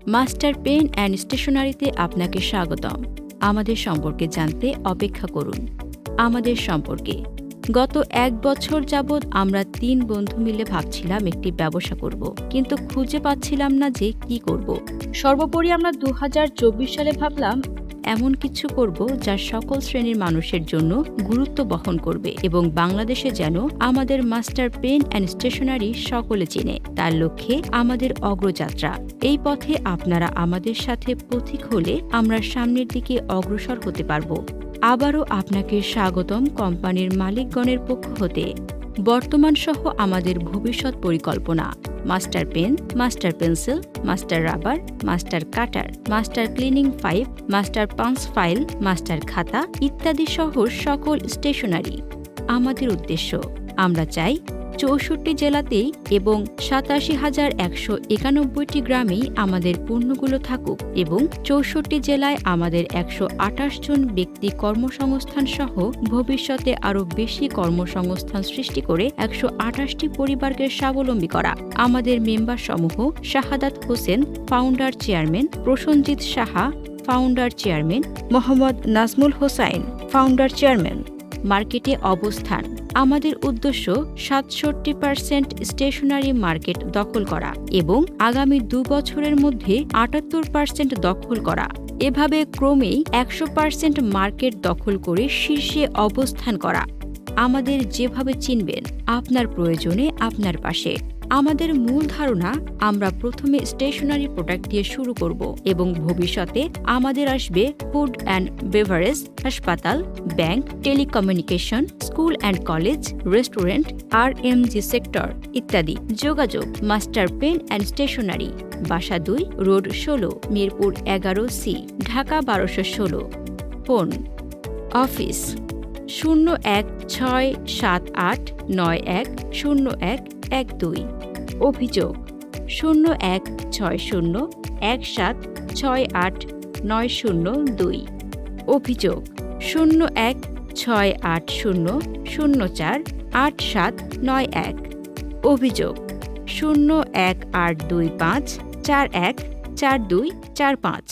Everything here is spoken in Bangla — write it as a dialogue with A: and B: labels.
A: মাস্টার পেন অ্যান্ড স্টেশনারিতে আপনাকে স্বাগতম। আমাদের সম্পর্কে জানতে অপেক্ষা করুন। আমাদের সম্পর্কে গত ১ বছর যাবৎ আমরা ৩ বন্ধু মিলে ভাবছিলাম একটি ব্যবসা করব, কিন্তু খুঁজে পাচ্ছিলাম না যে কি করব। সর্বোপরি আমরা ২০২৪ সালে ভাবলাম এমন কিছু করব যা সকল শ্রেণীর মানুষের জন্য গুরুত্ব বহন করবে এবং বাংলাদেশে যেন আমাদের মাস্টার পেন অ্যান্ড স্টেশনারি সকলে চেনে। তার লক্ষ্যে আমাদের অগ্রযাত্রা। এই পথে আপনারা আমাদের সাথে পথিক হলে আমরা সামনের দিকে অগ্রসর হতে পারব। আবারও আপনাকে স্বাগতম কোম্পানির মালিকগণের পক্ষ হতে। বর্তমান সহ আমাদের ভবিষ্যৎ পরিকল্পনা: master pen, master pencil, master rubber, master cutter, master cleaning pipe, master punch file, master খাতা ইত্যাদি সহ সকল স্টেশনারি। আমাদের উদ্দেশ্য: আমরা চাই ৬৪ জেলাতেই এবং ৮৭,১৯১টি গ্রামেই আমাদের পণ্যগুলো থাকুক এবং ৬৪ জেলায় আমাদের ১২৮ জন ব্যক্তি কর্মসংস্থান সহ ভবিষ্যতে আরও বেশি কর্মসংস্থান সৃষ্টি করে ১২৮টি পরিবারকে স্বাবলম্বী করা। আমাদের মেম্বার সমূহ: Shahadat Hossain, founder chairman; Prosenjit Saha, founder chairman; Mohammad Nazmul Hossain, founder chairman. মার্কেটে অবস্থান: আমাদের উদ্দেশ্য ৬৭% স্টেশনারি মার্কেট দখল করা এবং আগামী ২ বছরের মধ্যে ৭৮% দখল করা। এভাবে ক্রমেই ১০০% মার্কেট দখল করে শীর্ষে অবস্থান করা। আমাদের যেভাবে চিনবেন, আপনার প্রয়োজনে আপনার পাশে। আমাদের মূল ধারণা: আমরা প্রথমে স্টেশনারি প্রোডাক্ট দিয়ে শুরু করব এবং ভবিষ্যতে আমাদের আসবে ফুড অ্যান্ড বেভারেজ, হাসপাতাল, bank, telecommunication, school and college, restaurant, RMG sector ইত্যাদি। যোগাযোগ: মাস্টার পেন অ্যান্ড স্টেশনারি, বাসা ২, রোড ১৬, মিরপুর ১১C, ঢাকা ১২১৬। Phone: office ০১৬৭৮৯১০১১২। অভিযোগ: ০১৬০১৭৬৮৯০২। অভিযোগ: ০১৬৮০০৪৮৭৯১। অভিযোগ: ০১৮২৫৪১৪২৪৫।